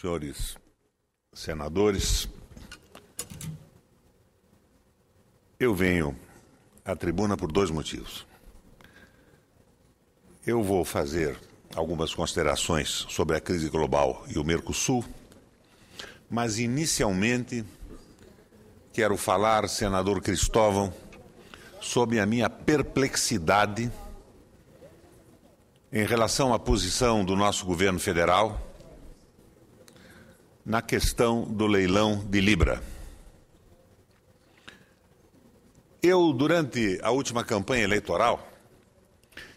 senhores senadores, eu venho à tribuna por dois motivos. Eu vou fazer algumas considerações sobre a crise global e o Mercosul, mas inicialmente quero falar, senador Cristóvão, sobre a minha perplexidade em relação à posição do nosso governo federal na questão do leilão de Libra. Eu, durante a última campanha eleitoral,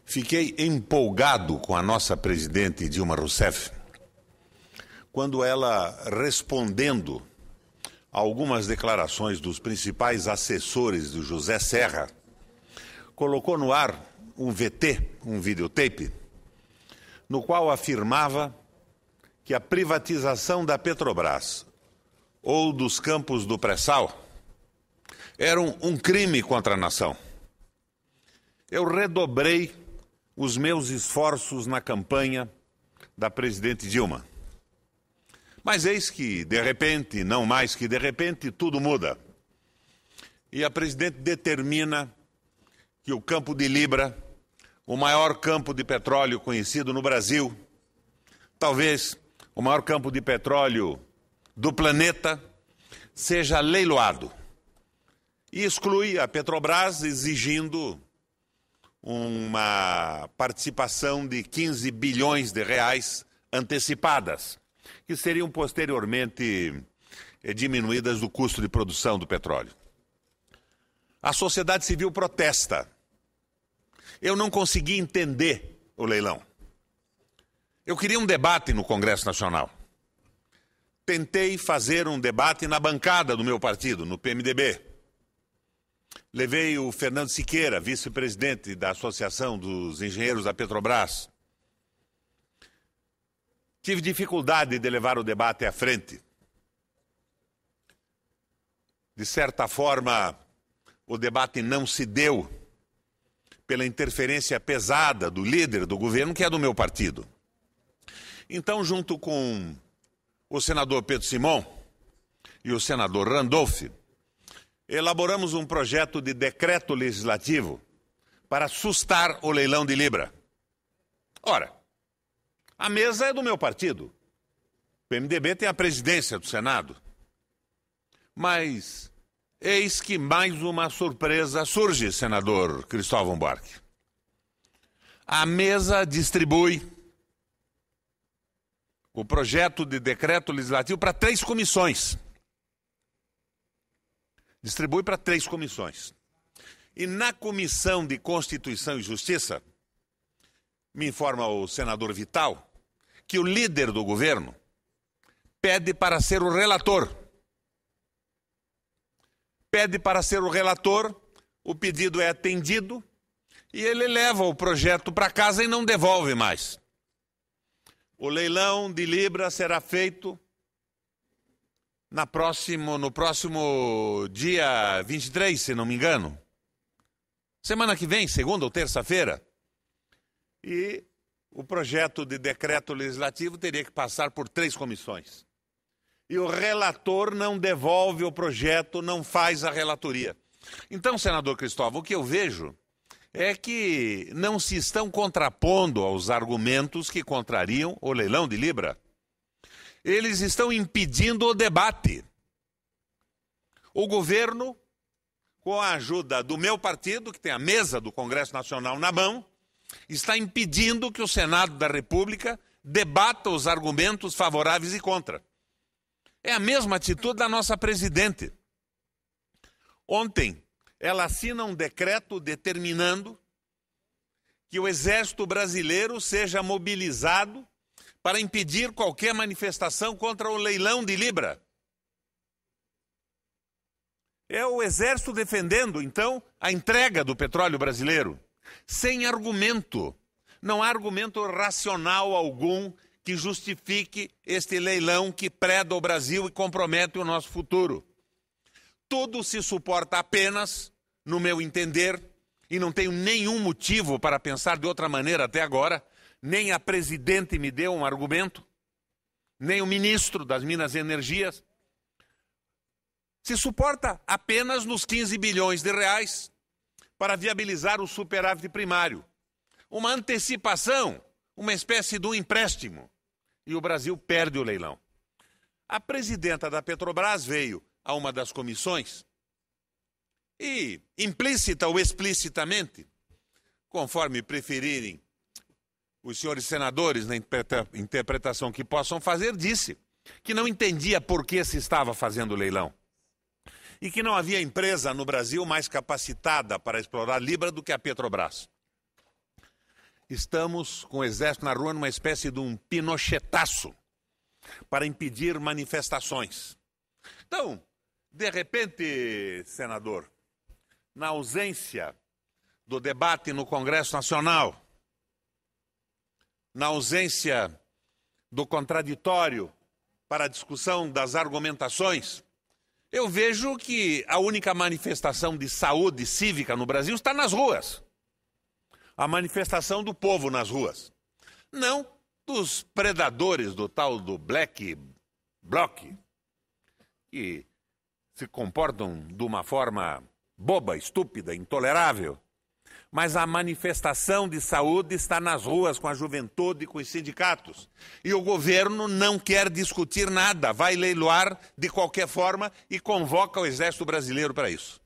fiquei empolgado com a nossa presidente Dilma Rousseff, quando ela, respondendo a algumas declarações dos principais assessores do José Serra, colocou no ar um VT, um videotape, no qual afirmava que a privatização da Petrobras ou dos campos do pré-sal eram um crime contra a nação. Eu redobrei os meus esforços na campanha da presidente Dilma. Mas eis que, de repente, não mais que de repente, tudo muda. E a presidente determina que o campo de Libra, o maior campo de petróleo conhecido no Brasil, talvez o maior campo de petróleo do planeta, seja leiloado. E exclui a Petrobras, exigindo uma participação de 15 bilhões de reais antecipadas, que seriam posteriormente diminuídas do custo de produção do petróleo. A sociedade civil protesta. Eu não consegui entender o leilão. Eu queria um debate no Congresso Nacional. Tentei fazer um debate na bancada do meu partido, no PMDB. Levei o Fernando Siqueira, vice-presidente da Associação dos Engenheiros da Petrobras. Tive dificuldade de levar o debate à frente. De certa forma, o debate não se deu pela interferência pesada do líder do governo, que é do meu partido. Então, junto com o senador Pedro Simon e o senador Randolph, elaboramos um projeto de decreto legislativo para sustar o leilão de Libra. Ora, a mesa é do meu partido. O PMDB tem a presidência do Senado. Mas eis que mais uma surpresa surge, senador Cristóvão Buarque. A mesa distribui o projeto de decreto legislativo para 3 comissões. Distribui para 3 comissões. E na Comissão de Constituição e Justiça, me informa o senador Vital, que o líder do governo pede para ser o relator. Pede para ser o relator, o pedido é atendido e ele leva o projeto para casa e não devolve mais. O leilão de Libra será feito no próximo dia 23, se não me engano. Semana que vem, segunda ou terça-feira. E o projeto de decreto legislativo teria que passar por 3 comissões. E o relator não devolve o projeto, não faz a relatoria. Então, senador Cristóvão, o que eu vejo é que não se estão contrapondo aos argumentos que contrariam o leilão de Libra. Eles estão impedindo o debate. O governo, com a ajuda do meu partido, que tem a mesa do Congresso Nacional na mão, está impedindo que o Senado da República debata os argumentos favoráveis e contra. É a mesma atitude da nossa presidente. Ontem, ela assina um decreto determinando que o Exército Brasileiro seja mobilizado para impedir qualquer manifestação contra o leilão de Libra. É o Exército defendendo, então, a entrega do petróleo brasileiro, sem argumento. Não há argumento racional algum que justifique este leilão que preda o Brasil e compromete o nosso futuro. Tudo se suporta apenas, no meu entender, e não tenho nenhum motivo para pensar de outra maneira até agora, nem a presidente me deu um argumento, nem o ministro das Minas e Energias, se suporta apenas nos 15 bilhões de reais para viabilizar o superávit primário. Uma antecipação, uma espécie de um empréstimo. E o Brasil perde o leilão. A presidenta da Petrobras veio a uma das comissões e, implícita ou explicitamente, conforme preferirem os senhores senadores na interpretação que possam fazer, disse que não entendia por que se estava fazendo o leilão e que não havia empresa no Brasil mais capacitada para explorar Libra do que a Petrobras. Estamos com o exército na rua numa espécie de um pinochetaço para impedir manifestações. Então, de repente, senador, na ausência do debate no Congresso Nacional, na ausência do contraditório para a discussão das argumentações, eu vejo que a única manifestação de saúde cívica no Brasil está nas ruas. A manifestação do povo nas ruas. Não dos predadores do tal do Black Bloc, que se comportam de uma forma boba, estúpida, intolerável. Mas a manifestação de saúde está nas ruas com a juventude e com os sindicatos. E o governo não quer discutir nada, vai leiloar de qualquer forma e convoca o Exército Brasileiro para isso.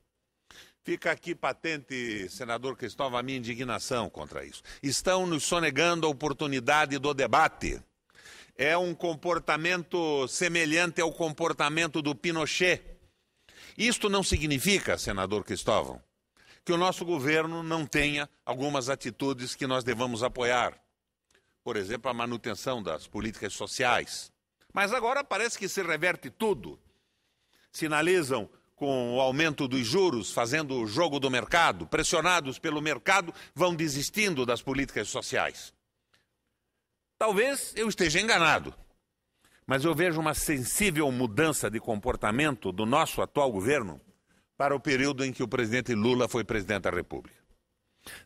Fica aqui patente, senador Cristóvão, a minha indignação contra isso. Estão nos sonegando a oportunidade do debate. É um comportamento semelhante ao comportamento do Pinochet. Isto não significa, senador Cristóvão, que o nosso governo não tenha algumas atitudes que nós devamos apoiar. Por exemplo, a manutenção das políticas sociais. Mas agora parece que se reverte tudo. Sinalizam com o aumento dos juros, fazendo o jogo do mercado, pressionados pelo mercado, vão desistindo das políticas sociais. Talvez eu esteja enganado, mas eu vejo uma sensível mudança de comportamento do nosso atual governo para o período em que o presidente Lula foi presidente da República.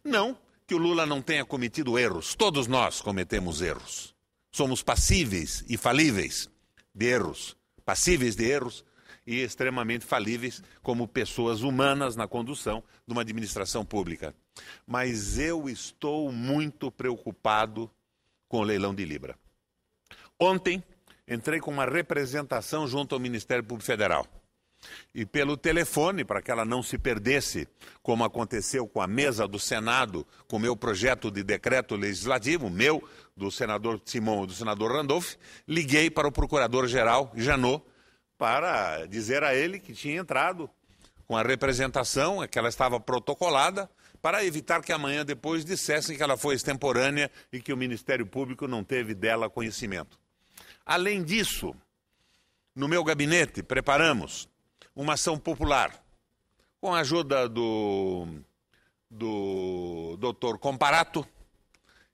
Não que o Lula não tenha cometido erros, todos nós cometemos erros. Somos passíveis e falíveis de erros, passíveis de erros e extremamente falíveis como pessoas humanas na condução de uma administração pública. Mas eu estou muito preocupado com o leilão de Libra. Ontem, entrei com uma representação junto ao Ministério Público Federal. E pelo telefone, para que ela não se perdesse, como aconteceu com a mesa do Senado, com o meu projeto de decreto legislativo, meu, do senador Simão e do senador Randolph, liguei para o procurador-geral Janot para dizer a ele que tinha entrado com a representação, que ela estava protocolada, para evitar que amanhã depois dissessem que ela foi extemporânea e que o Ministério Público não teve dela conhecimento. Além disso, no meu gabinete preparamos uma ação popular, com a ajuda do Dr. Comparato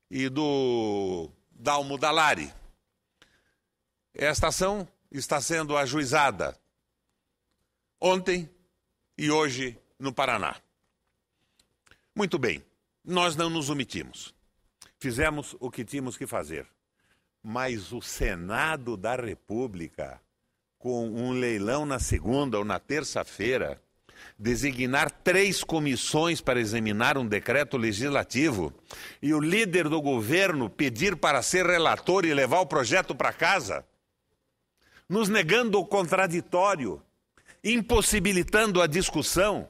e do Dalmo Dallari. Esta ação está sendo ajuizada ontem e hoje no Paraná. Muito bem, nós não nos omitimos. Fizemos o que tínhamos que fazer. Mas o Senado da República, com um leilão na segunda ou na terça-feira, designar 3 comissões para examinar um decreto legislativo e o líder do governo pedir para ser relator e levar o projeto para casa, nos negando o contraditório, impossibilitando a discussão,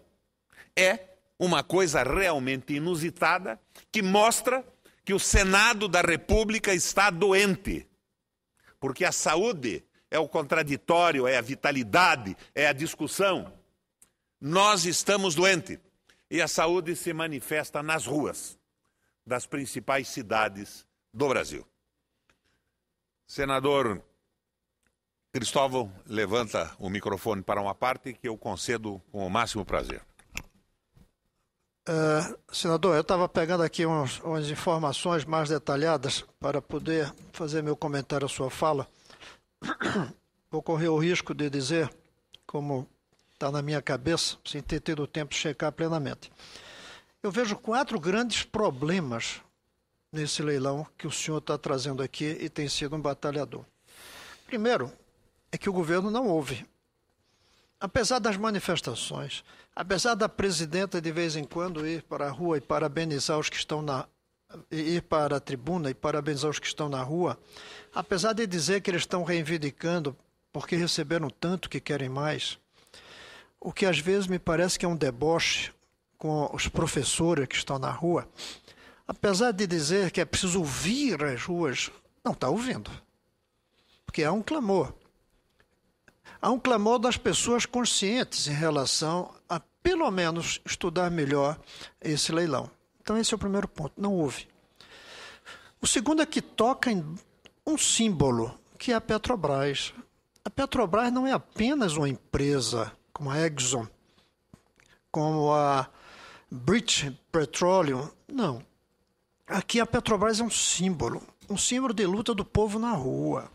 é uma coisa realmente inusitada que mostra que o Senado da República está doente, porque a saúde é o contraditório, é a vitalidade, é a discussão. Nós estamos doentes e a saúde se manifesta nas ruas das principais cidades do Brasil. Senador Cristóvão, levanta o microfone para uma parte que eu concedo com o máximo prazer. Senador, eu estava pegando aqui umas informações mais detalhadas para poder fazer meu comentário à sua fala. Vou correr o risco de dizer, como está na minha cabeça, sem ter tido tempo de checar plenamente. Eu vejo 4 grandes problemas nesse leilão que o senhor está trazendo aqui e tem sido um batalhador. Primeiro, é que o governo não ouve. Apesar das manifestações, apesar da presidenta de vez em quando ir para a rua e parabenizar os que estão ir para a tribuna e parabenizar os que estão na rua, apesar de dizer que eles estão reivindicando porque receberam tanto que querem mais, o que às vezes me parece que é um deboche com os professores que estão na rua, apesar de dizer que é preciso ouvir as ruas, não está ouvindo, porque há um clamor. Há um clamor das pessoas conscientes em relação a, pelo menos, estudar melhor esse leilão. Então, esse é o primeiro ponto, não houve. O segundo é que toca em um símbolo, que é a Petrobras. A Petrobras não é apenas uma empresa como a Exxon, como a British Petroleum, não. Aqui a Petrobras é um símbolo de luta do povo na rua.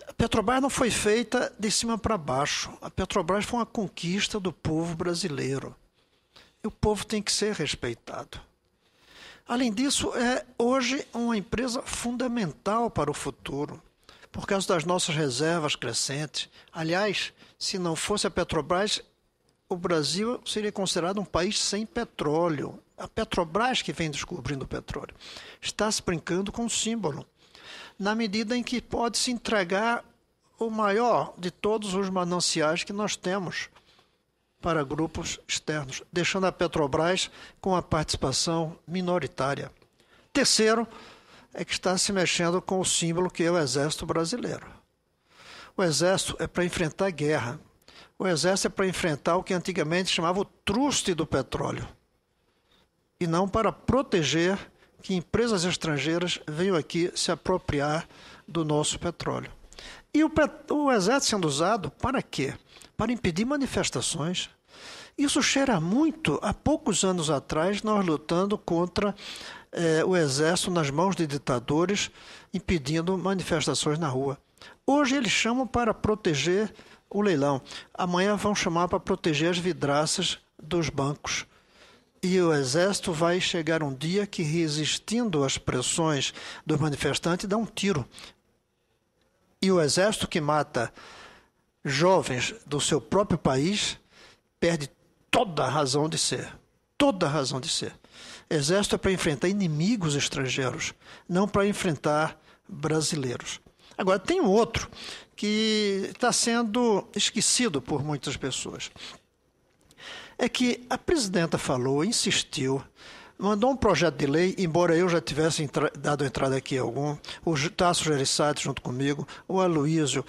A Petrobras não foi feita de cima para baixo. A Petrobras foi uma conquista do povo brasileiro. E o povo tem que ser respeitado. Além disso, é hoje uma empresa fundamental para o futuro, por causa das nossas reservas crescentes. Aliás, se não fosse a Petrobras, o Brasil seria considerado um país sem petróleo. A Petrobras que vem descobrindo o petróleo. Está se brincando com o símbolo, na medida em que pode se entregar o maior de todos os mananciais que nós temos para grupos externos, deixando a Petrobras com a participação minoritária. Terceiro, é que está se mexendo com o símbolo que é o Exército Brasileiro. O Exército é para enfrentar a guerra. O Exército é para enfrentar o que antigamente chamava o truste do petróleo, e não para proteger que empresas estrangeiras venham aqui se apropriar do nosso petróleo. E o Exército sendo usado para quê? Para impedir manifestações. Isso cheira muito há poucos anos atrás, nós lutando contra o Exército nas mãos de ditadores, impedindo manifestações na rua. Hoje eles chamam para proteger o leilão. Amanhã vão chamar para proteger as vidraças dos bancos. E o Exército vai chegar um dia que, resistindo às pressões dos manifestantes, dá um tiro. E o Exército que mata jovens do seu próprio país perde toda a razão de ser. Toda a razão de ser. Exército é para enfrentar inimigos estrangeiros, não para enfrentar brasileiros. Agora, tem um outro que está sendo esquecido por muitas pessoas. É que a presidenta falou, insistiu, mandou um projeto de lei, embora eu já tivesse dado entrada aqui algum, o Tasso Gereissati junto comigo, o Aloysio,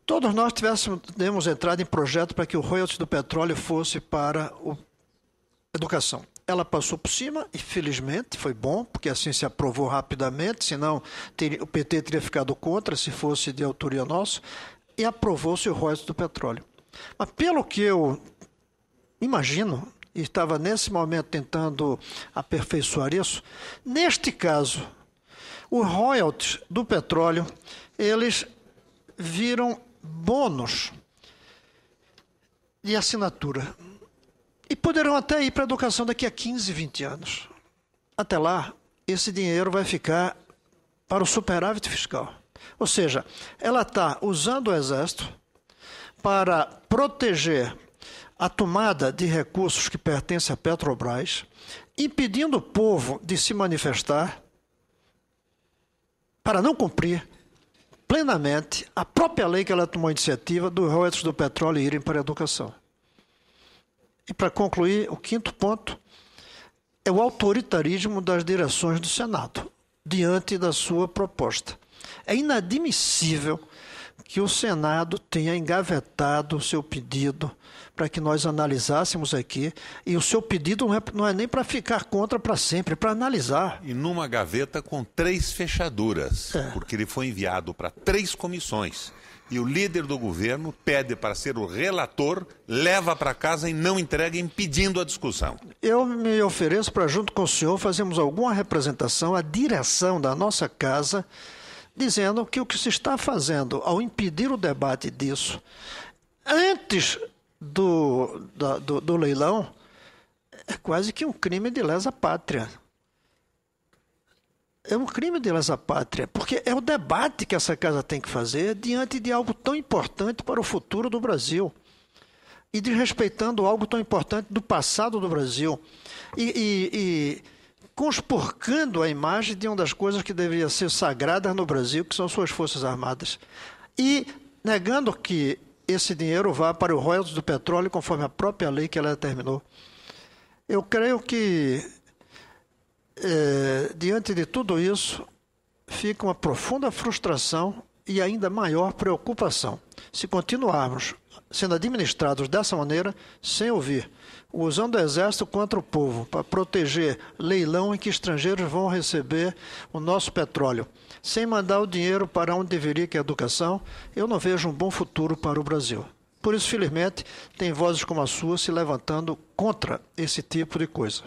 todos nós tivéssemos entrado em projeto para que o royalties do petróleo fosse para a educação. Ela passou por cima e, felizmente, foi bom, porque assim se aprovou rapidamente, senão o PT teria ficado contra, se fosse de autoria nossa, e aprovou-se o royalties do petróleo. Mas pelo que eu imagino, e estava nesse momento tentando aperfeiçoar isso, neste caso, os royalties do petróleo, eles viram bônus de assinatura. E poderão até ir para a educação daqui a 15, 20 anos. Até lá, esse dinheiro vai ficar para o superávit fiscal. Ou seja, ela está usando o Exército para proteger a tomada de recursos que pertencem à Petrobras, impedindo o povo de se manifestar para não cumprir plenamente a própria lei que ela tomou iniciativa dos royalties do petróleo irem para a educação. E para concluir, o quinto ponto é o autoritarismo das direções do Senado, diante da sua proposta. É inadmissível que o Senado tenha engavetado o seu pedido para que nós analisássemos aqui, e o seu pedido não é nem para ficar contra para sempre, é para analisar. E numa gaveta com 3 fechaduras, porque ele foi enviado para 3 comissões. E o líder do governo pede para ser o relator, leva para casa e não entrega, impedindo a discussão. Eu me ofereço para, junto com o senhor, fazermos alguma representação à direção da nossa casa, dizendo que o que se está fazendo ao impedir o debate disso, antes do leilão, é quase que um crime de lesa pátria. É um crime de lesa pátria, porque é o debate que essa casa tem que fazer diante de algo tão importante para o futuro do Brasil e desrespeitando algo tão importante do passado do Brasil e conspurcando a imagem de uma das coisas que deveria ser sagradas no Brasil, que são suas Forças Armadas, e negando que esse dinheiro vá para o royalties do petróleo conforme a própria lei que ela determinou. Eu creio que diante de tudo isso, fica uma profunda frustração e ainda maior preocupação. Se continuarmos sendo administrados dessa maneira, sem ouvir, usando o exército contra o povo para proteger leilão em que estrangeiros vão receber o nosso petróleo, sem mandar o dinheiro para onde deveria, que é a educação, eu não vejo um bom futuro para o Brasil. Por isso, felizmente, tem vozes como a sua se levantando contra esse tipo de coisa.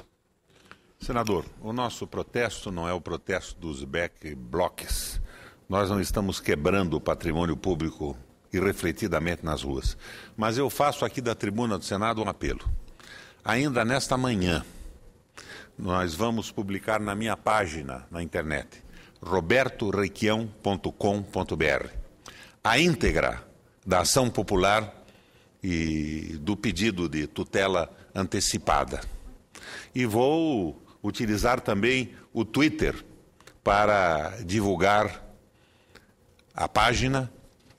Senador, o nosso protesto não é o protesto dos back blocs. Nós não estamos quebrando o patrimônio público irrefletidamente nas ruas. Mas eu faço aqui da tribuna do Senado um apelo. Ainda nesta manhã, nós vamos publicar na minha página na internet, robertorequião.com.br, a íntegra da ação popular e do pedido de tutela antecipada. E vou utilizar também o Twitter para divulgar a página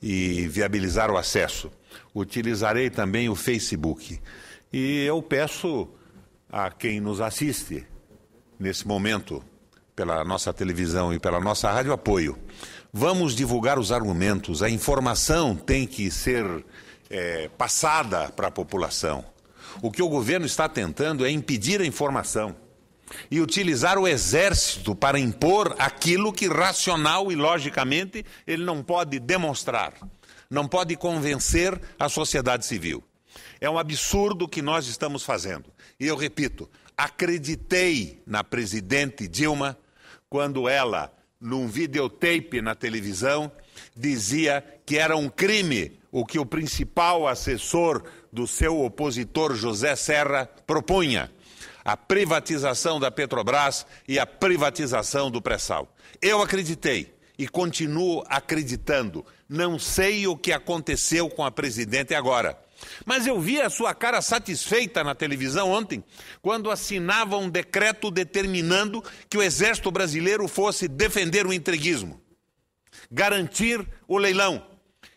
e viabilizar o acesso. Utilizarei também o Facebook. E eu peço a quem nos assiste nesse momento pela nossa televisão e pela nossa rádio apoio. Vamos divulgar os argumentos, a informação tem que ser passada para a população. O que o governo está tentando é impedir a informação e utilizar o exército para impor aquilo que racional e logicamente ele não pode demonstrar, não pode convencer a sociedade civil. É um absurdo que nós estamos fazendo. E eu repito, acreditei na presidente Dilma quando ela, num videotape na televisão, dizia que era um crime o que o principal assessor do seu opositor José Serra propunha: a privatização da Petrobras e a privatização do pré-sal. Eu acreditei e continuo acreditando. Não sei o que aconteceu com a presidente agora, mas eu vi a sua cara satisfeita na televisão ontem, quando assinava um decreto determinando que o Exército Brasileiro fosse defender o entreguismo, garantir o leilão,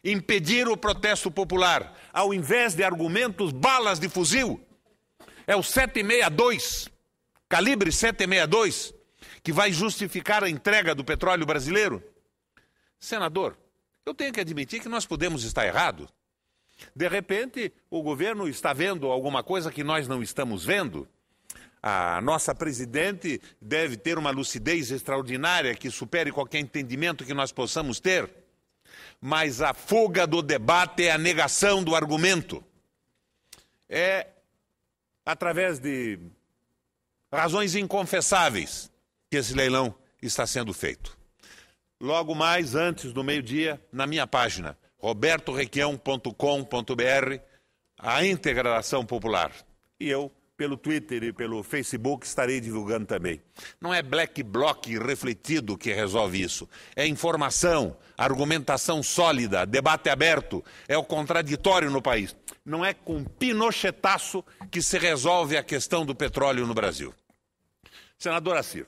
impedir o protesto popular, ao invés de argumentos, balas de fuzil. É o 762, calibre 762, que vai justificar a entrega do petróleo brasileiro? Senador, eu tenho que admitir que nós podemos estar errados. De repente, o governo está vendo alguma coisa que nós não estamos vendo. A nossa presidente deve ter uma lucidez extraordinária que supere qualquer entendimento que nós possamos ter. Mas a fuga do debate é a negação do argumento. É através de razões inconfessáveis que esse leilão está sendo feito. Logo mais, antes do meio-dia, na minha página, robertorequião.com.br, a íntegra da ação popular. E eu, pelo Twitter e pelo Facebook, estarei divulgando também. Não é black bloc refletido que resolve isso. É informação, argumentação sólida, debate aberto, é o contraditório no país. Não é com pinochetaço que se resolve a questão do petróleo no Brasil. Senador Assir,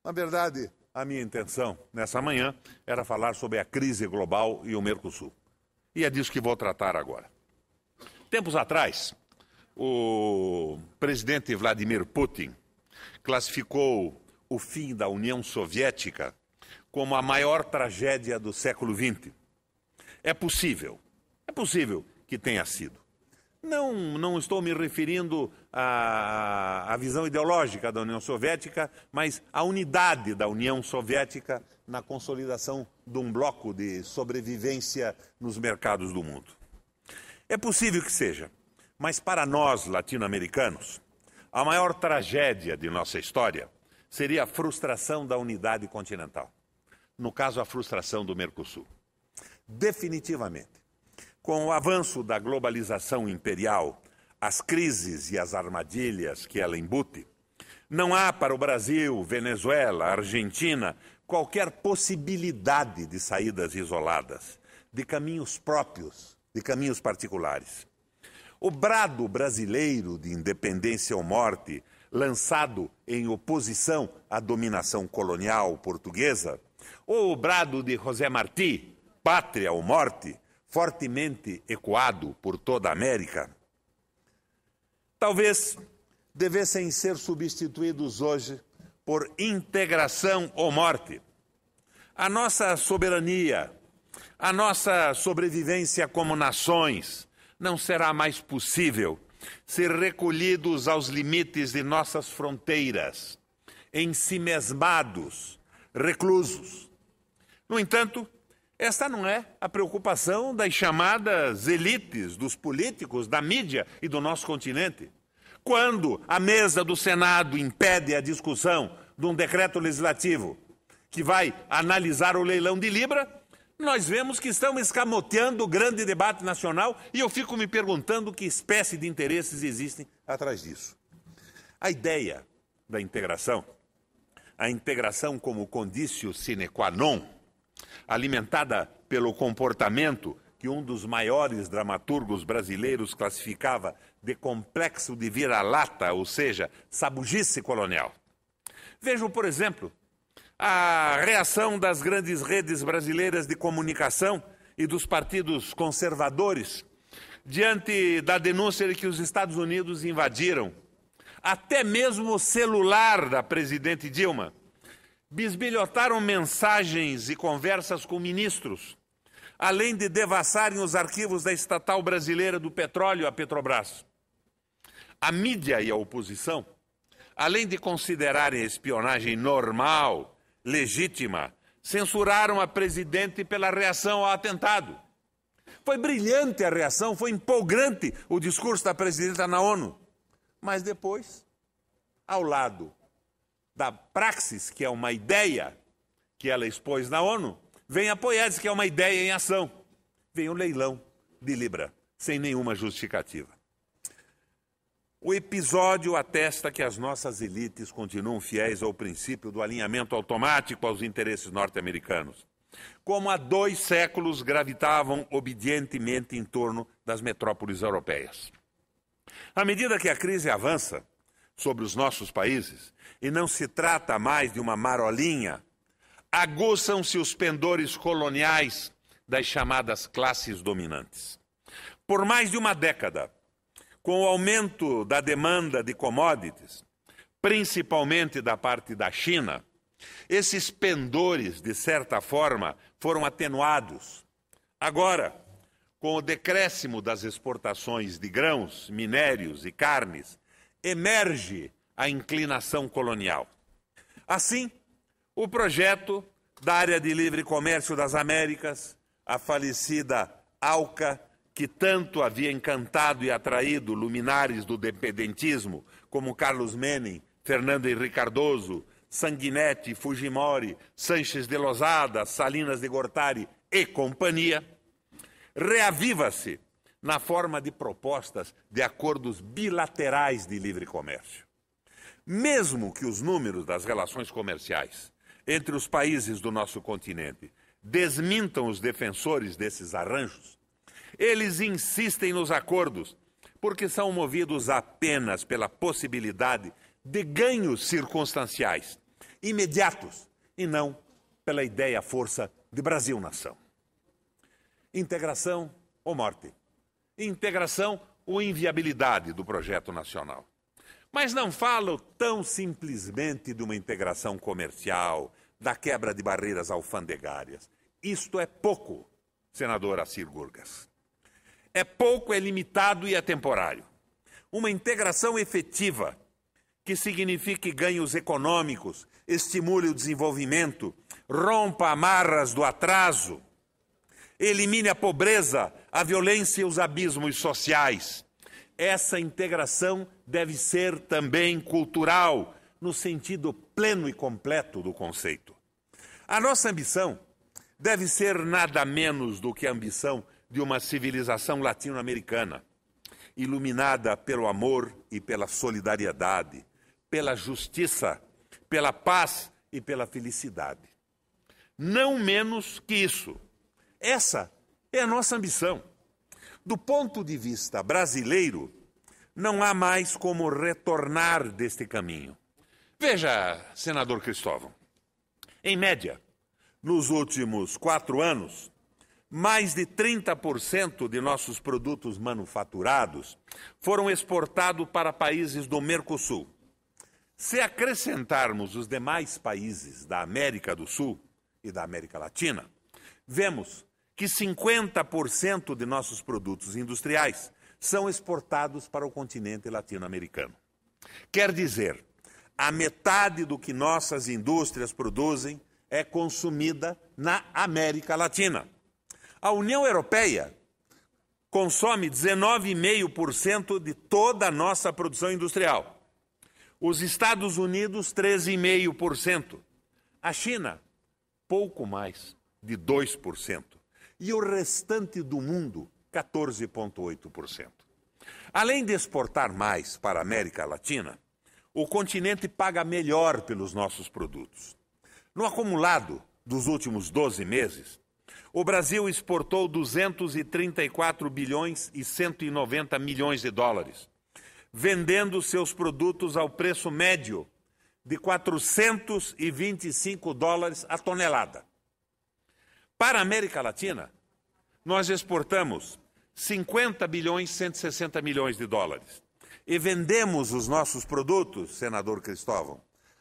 na verdade, a minha intenção nessa manhã era falar sobre a crise global e o Mercosul. E é disso que vou tratar agora. Tempos atrás, o presidente Vladimir Putin classificou o fim da União Soviética como a maior tragédia do século XX. É possível que tenha sido. Não estou me referindo à visão ideológica da União Soviética, mas à unidade da União Soviética na consolidação de um bloco de sobrevivência nos mercados do mundo. É possível que seja, mas para nós latino-americanos, a maior tragédia de nossa história seria a frustração da unidade continental. No caso, a frustração do Mercosul. Definitivamente. Com o avanço da globalização imperial, as crises e as armadilhas que ela embute, Não há para o Brasil, Venezuela, Argentina, qualquer possibilidade de saídas isoladas, de caminhos próprios, de caminhos particulares. O brado brasileiro de independência ou morte, lançado em oposição à dominação colonial portuguesa, ou o brado de José Martí, pátria ou morte, fortemente ecoado por toda a América, talvez devessem ser substituídos hoje por integração ou morte. A nossa soberania, a nossa sobrevivência como nações não será mais possível se recolhidos aos limites de nossas fronteiras, ensimesmados, reclusos. No entanto, esta não é a preocupação das chamadas elites, dos políticos, da mídia e do nosso continente. Quando a mesa do Senado impede a discussão de um decreto legislativo que vai analisar o leilão de Libra, nós vemos que estão escamoteando o grande debate nacional e eu fico me perguntando que espécie de interesses existem atrás disso. A ideia da integração, a integração como conditio sine qua non, alimentada pelo comportamento que um dos maiores dramaturgos brasileiros classificava de complexo de vira-lata, ou seja, sabugice colonial. Vejam, por exemplo, a reação das grandes redes brasileiras de comunicação e dos partidos conservadores diante da denúncia de que os Estados Unidos invadiram até mesmo o celular da presidente Dilma, bisbilhotaram mensagens e conversas com ministros, além de devassarem os arquivos da estatal brasileira do petróleo, a Petrobras. A mídia e a oposição, além de considerarem a espionagem normal, legítima, censuraram a presidente pela reação ao atentado. Foi brilhante a reação, foi empolgante o discurso da presidenta na ONU. Mas depois, ao lado da praxis, que é uma ideia que ela expôs na ONU, vem a poética, que é uma ideia em ação. Vem o leilão de Libra, sem nenhuma justificativa. O episódio atesta que as nossas elites continuam fiéis ao princípio do alinhamento automático aos interesses norte-americanos, como há 2 séculos gravitavam obedientemente em torno das metrópoles europeias. À medida que a crise avança sobre os nossos países, e não se trata mais de uma marolinha, aguçam-se os pendores coloniais das chamadas classes dominantes. Por mais de uma década, com o aumento da demanda de commodities, principalmente da parte da China, esses pendores, de certa forma, foram atenuados. Agora, com o decréscimo das exportações de grãos, minérios e carnes, emerge a inclinação colonial. Assim, o projeto da Área de Livre Comércio das Américas, a falecida ALCA, que tanto havia encantado e atraído luminares do dependentismo, como Carlos Menem, Fernando Henrique Cardoso, Sanguinetti, Fujimori, Sanches de Lozada, Salinas de Gortari e companhia, reaviva-se na forma de propostas de acordos bilaterais de livre comércio. Mesmo que os números das relações comerciais entre os países do nosso continente desmintam os defensores desses arranjos, eles insistem nos acordos porque são movidos apenas pela possibilidade de ganhos circunstanciais, imediatos, e não pela ideia-força de Brasil-nação. Integração ou morte? Integração ou inviabilidade do projeto nacional? Mas não falo tão simplesmente de uma integração comercial, da quebra de barreiras alfandegárias. Isto é pouco, senador Assir Gurgas. É pouco, é limitado e é temporário. Uma integração efetiva, que signifique ganhos econômicos, estimule o desenvolvimento, rompa amarras do atraso, elimine a pobreza, a violência e os abismos sociais. Essa integração deve ser também cultural, no sentido pleno e completo do conceito. A nossa ambição deve ser nada menos do que a ambição de uma civilização latino-americana, iluminada pelo amor e pela solidariedade, pela justiça, pela paz e pela felicidade. Não menos que isso. Essa é a nossa ambição. Do ponto de vista brasileiro, não há mais como retornar deste caminho. Veja, senador Cristóvão, em média, nos últimos 4 anos, mais de 30% de nossos produtos manufaturados foram exportados para países do Mercosul. Se acrescentarmos os demais países da América do Sul e da América Latina, vemos que 50% de nossos produtos industriais são exportados para o continente latino-americano. Quer dizer, a metade do que nossas indústrias produzem é consumida na América Latina. A União Europeia consome 19,5% de toda a nossa produção industrial. Os Estados Unidos, 13,5%. A China, pouco mais de 2%. E o restante do mundo, 14,8%. Além de exportar mais para a América Latina, o continente paga melhor pelos nossos produtos. No acumulado dos últimos 12 meses, o Brasil exportou 234 bilhões e 190 milhões de dólares, vendendo seus produtos ao preço médio de 425 dólares a tonelada. Para a América Latina, nós exportamos 50 bilhões e 160 milhões de dólares e vendemos os nossos produtos, senador Cristóvão,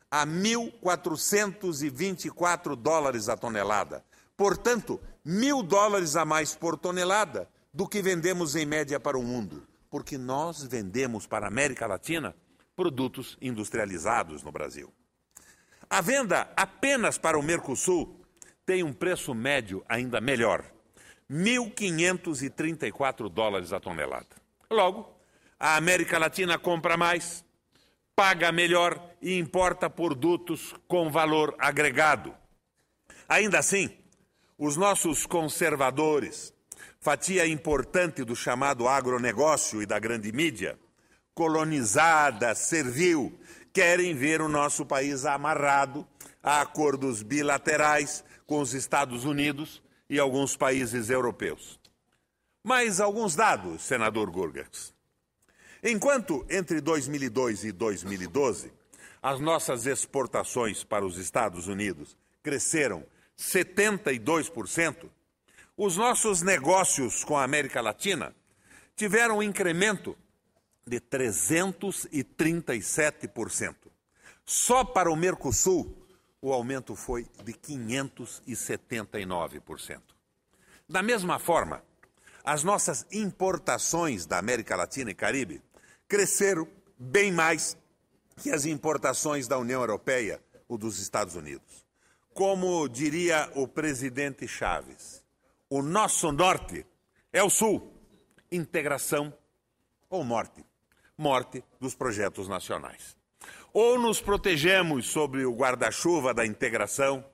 a 1.424 dólares a tonelada. Portanto, 1.000 dólares a mais por tonelada do que vendemos em média para o mundo, porque nós vendemos para a América Latina produtos industrializados no Brasil. A venda apenas para o Mercosul tem um preço médio ainda melhor, 1.534 dólares a tonelada. Logo, a América Latina compra mais, paga melhor e importa produtos com valor agregado. Ainda assim, os nossos conservadores, fatia importante do chamado agronegócio e da grande mídia, colonizada, servil, querem ver o nosso país amarrado a acordos bilaterais com os Estados Unidos e alguns países europeus. Mas alguns dados, senador Gurgis. Enquanto entre 2002 e 2012, as nossas exportações para os Estados Unidos cresceram 72%, os nossos negócios com a América Latina tiveram um incremento de 337%. Só para o Mercosul, o aumento foi de 579%. Da mesma forma, as nossas importações da América Latina e Caribe cresceram bem mais que as importações da União Europeia ou dos Estados Unidos. Como diria o presidente Chaves, o nosso norte é o sul, integração ou morte. Morte dos projetos nacionais. Ou nos protegemos sob o guarda-chuva da integração,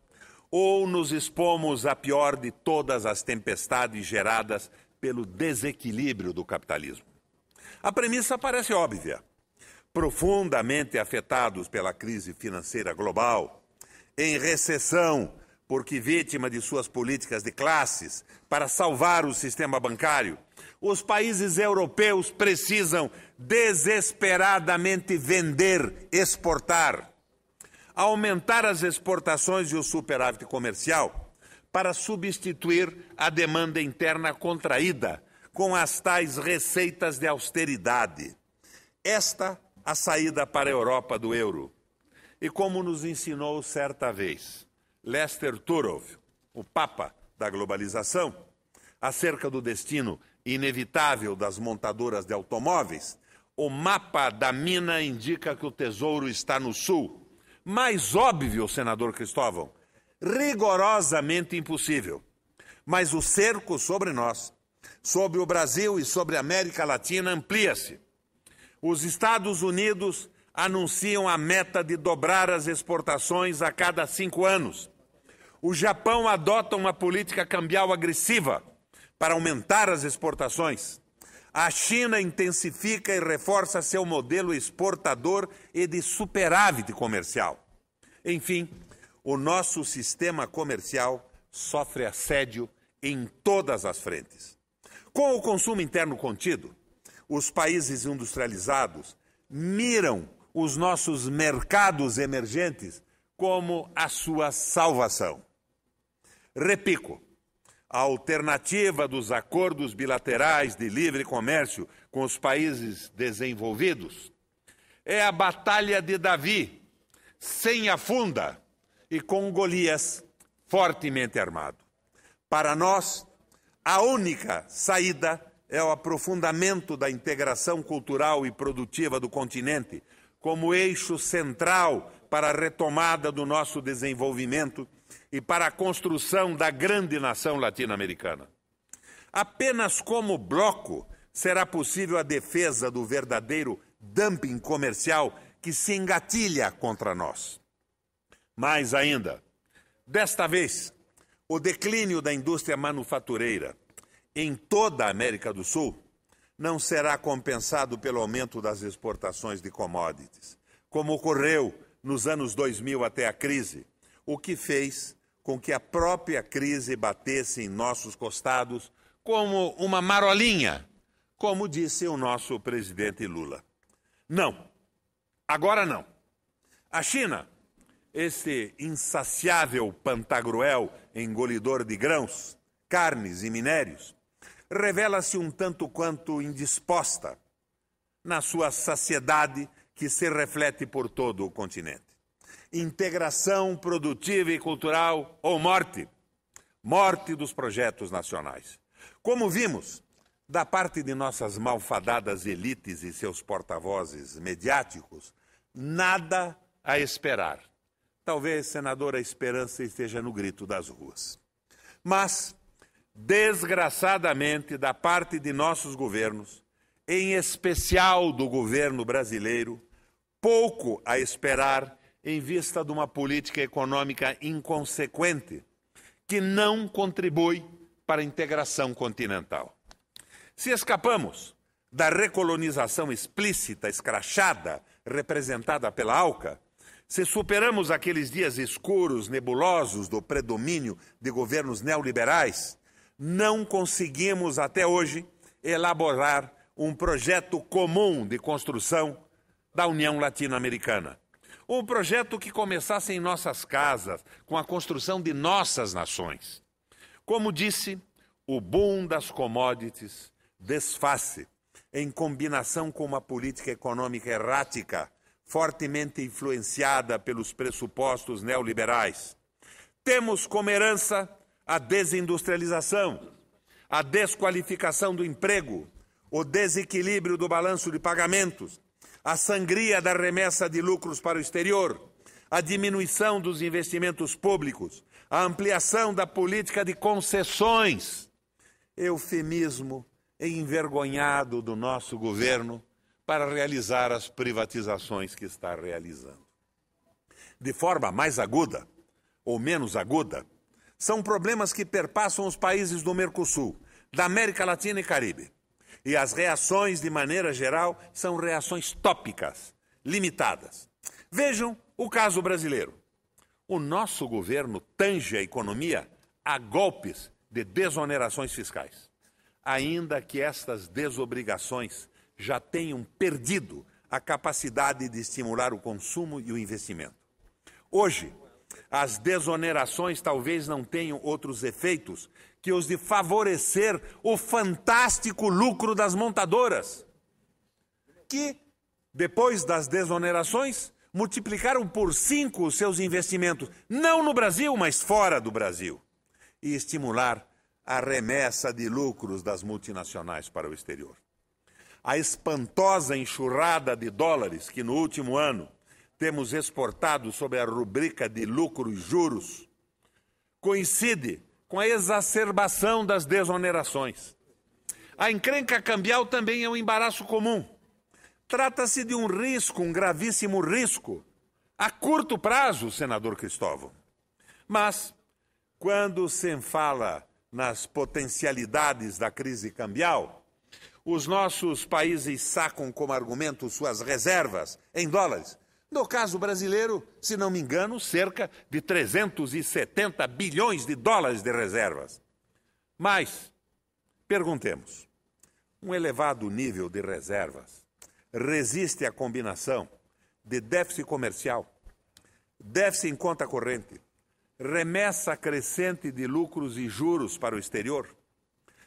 ou nos expomos à pior de todas as tempestades geradas pelo desequilíbrio do capitalismo. A premissa parece óbvia. Profundamente afetados pela crise financeira global, em recessão, porque vítima de suas políticas de classes para salvar o sistema bancário, os países europeus precisam desesperadamente vender, exportar, aumentar as exportações e o superávit comercial para substituir a demanda interna contraída com as tais receitas de austeridade. Esta a saída para a Europa do euro. E como nos ensinou certa vez Lester Turov, o Papa da globalização, acerca do destino inevitável das montadoras de automóveis, o mapa da mina indica que o tesouro está no sul. Mais óbvio, senador Cristóvão, rigorosamente impossível. Mas o cerco sobre nós, sobre o Brasil e sobre a América Latina amplia-se. Os Estados Unidos anunciam a meta de dobrar as exportações a cada 5 anos. O Japão adota uma política cambial agressiva para aumentar as exportações. A China intensifica e reforça seu modelo exportador e de superávit comercial. Enfim, o nosso sistema comercial sofre assédio em todas as frentes. Com o consumo interno contido, os países industrializados miram os nossos mercados emergentes como a sua salvação. Repico, a alternativa dos acordos bilaterais de livre comércio com os países desenvolvidos é a batalha de Davi, sem a funda e com Golias fortemente armado. Para nós, a única saída é o aprofundamento da integração cultural e produtiva do continente, como eixo central para a retomada do nosso desenvolvimento e para a construção da grande nação latino-americana. Apenas como bloco será possível a defesa do verdadeiro dumping comercial que se engatilha contra nós. Mais ainda, desta vez, o declínio da indústria manufatureira em toda a América do Sul não será compensado pelo aumento das exportações de commodities, como ocorreu nos anos 2000 até a crise, o que fez com que a própria crise batesse em nossos costados como uma marolinha, como disse o nosso presidente Lula. Não, agora não. A China, esse insaciável pantagruel engolidor de grãos, carnes e minérios, revela-se um tanto quanto indisposta na sua saciedade que se reflete por todo o continente. Integração produtiva e cultural ou morte? Morte dos projetos nacionais. Como vimos, da parte de nossas malfadadas elites e seus porta-vozes mediáticos, nada a esperar. Talvez, senador, a esperança esteja no grito das ruas. Mas, desgraçadamente, da parte de nossos governos, em especial do governo brasileiro, pouco a esperar em vista de uma política econômica inconsequente, que não contribui para a integração continental. Se escapamos da recolonização explícita, escrachada, representada pela ALCA, se superamos aqueles dias escuros, nebulosos do predomínio de governos neoliberais, não conseguimos até hoje elaborar um projeto comum de construção da União Latino-Americana. Um projeto que começasse em nossas casas, com a construção de nossas nações. Como disse, o boom das commodities desfaz-se em combinação com uma política econômica errática, fortemente influenciada pelos pressupostos neoliberais. Temos como herança a desindustrialização, a desqualificação do emprego, o desequilíbrio do balanço de pagamentos, a sangria da remessa de lucros para o exterior, a diminuição dos investimentos públicos, a ampliação da política de concessões, eufemismo envergonhado do nosso governo para realizar as privatizações que está realizando. De forma mais aguda ou menos aguda, são problemas que perpassam os países do Mercosul, da América Latina e Caribe. E as reações, de maneira geral, são reações tópicas, limitadas. Vejam o caso brasileiro. O nosso governo tange a economia a golpes de desonerações fiscais, ainda que estas desobrigações já tenham perdido a capacidade de estimular o consumo e o investimento. Hoje, as desonerações talvez não tenham outros efeitos que os de favorecer o fantástico lucro das montadoras, que, depois das desonerações, multiplicaram por 5 os seus investimentos, não no Brasil, mas fora do Brasil, e estimular a remessa de lucros das multinacionais para o exterior. A espantosa enxurrada de dólares que no último ano temos exportado sob a rubrica de lucro e juros coincide com a exacerbação das desonerações. A encrenca cambial também é um embaraço comum. Trata-se de um risco, um gravíssimo risco, a curto prazo, senador Cristóvão. Mas, quando se fala nas potencialidades da crise cambial, Os nossos países sacam como argumento suas reservas em dólares. No caso brasileiro, se não me engano, cerca de 370 bilhões de dólares de reservas. Mas, perguntemos, um elevado nível de reservas resiste à combinação de déficit comercial, déficit em conta corrente, remessa crescente de lucros e juros para o exterior,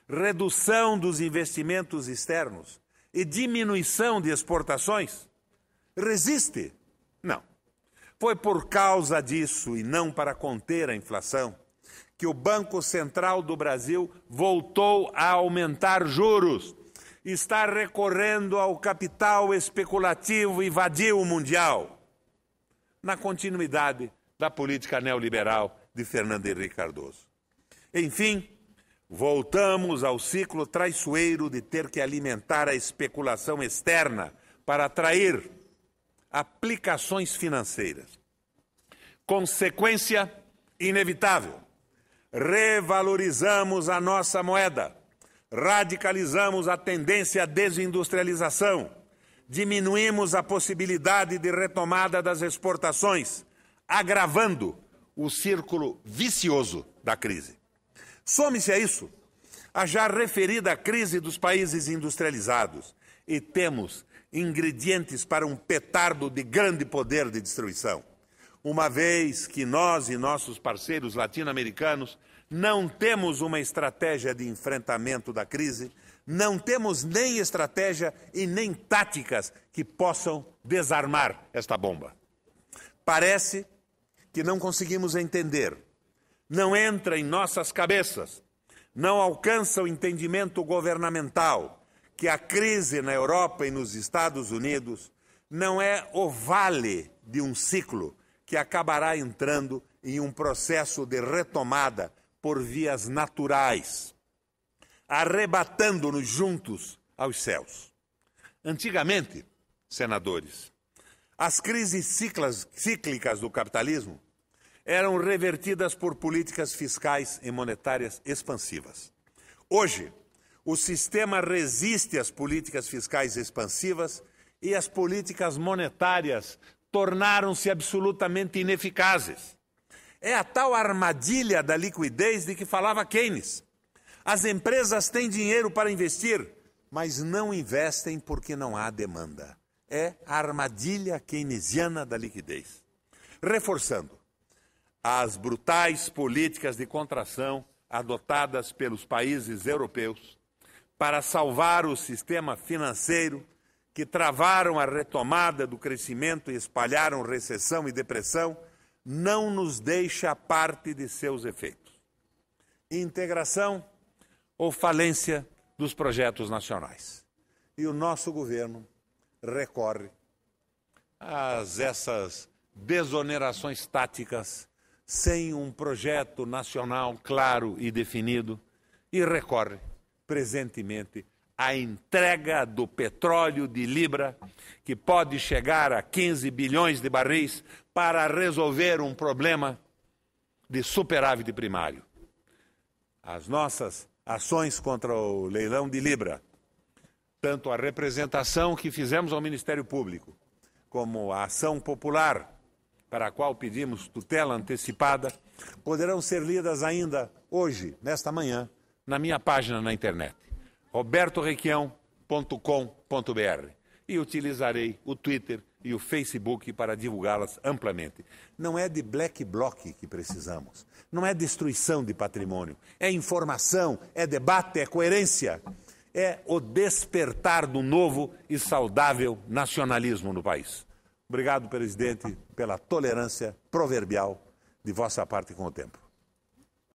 redução dos investimentos externos e diminuição de exportações? Resiste? Não. Foi por causa disso, e não para conter a inflação, que o Banco Central do Brasil voltou a aumentar juros. Está recorrendo ao capital especulativo e vadio mundial, na continuidade da política neoliberal de Fernando Henrique Cardoso. Enfim, voltamos ao ciclo traiçoeiro de ter que alimentar a especulação externa para atrair aplicações financeiras. Consequência inevitável: revalorizamos a nossa moeda, radicalizamos a tendência à desindustrialização, diminuímos a possibilidade de retomada das exportações, agravando o círculo vicioso da crise. Some-se a isso a já referida crise dos países industrializados e temos ingredientes para um petardo de grande poder de destruição, uma vez que nós e nossos parceiros latino-americanos não temos uma estratégia de enfrentamento da crise, não temos nem estratégia e nem táticas que possam desarmar esta bomba. Parece que não conseguimos entender, não entra em nossas cabeças, não alcança o entendimento governamental que a crise na Europa e nos Estados Unidos não é o vale de um ciclo que acabará entrando em um processo de retomada por vias naturais, arrebatando-nos juntos aos céus. Antigamente, senadores, as crises cíclicas do capitalismo eram revertidas por políticas fiscais e monetárias expansivas. Hoje, o sistema resiste às políticas fiscais expansivas e as políticas monetárias tornaram-se absolutamente ineficazes. É a tal armadilha da liquidez de que falava Keynes. As empresas têm dinheiro para investir, mas não investem porque não há demanda. É a armadilha keynesiana da liquidez. Reforçando, as brutais políticas de contração adotadas pelos países europeus para salvar o sistema financeiro, que travaram a retomada do crescimento e espalharam recessão e depressão, não nos deixa parte de seus efeitos. Integração ou falência dos projetos nacionais. E o nosso governo recorre a essas desonerações táticas sem um projeto nacional claro e definido e recorre presentemente à entrega do petróleo de Libra, que pode chegar a 15 bilhões de barris para resolver um problema de superávit primário. As nossas ações contra o leilão de Libra, tanto a representação que fizemos ao Ministério Público, como a ação popular, para a qual pedimos tutela antecipada, poderão ser lidas ainda hoje, nesta manhã, na minha página na internet, robertorequião.com.br, e utilizarei o Twitter e o Facebook para divulgá-las amplamente. Não é de black bloc que precisamos, não é destruição de patrimônio, é informação, é debate, é coerência, é o despertar do novo e saudável nacionalismo no país. Obrigado, presidente, pela tolerância proverbial de vossa parte com o tempo.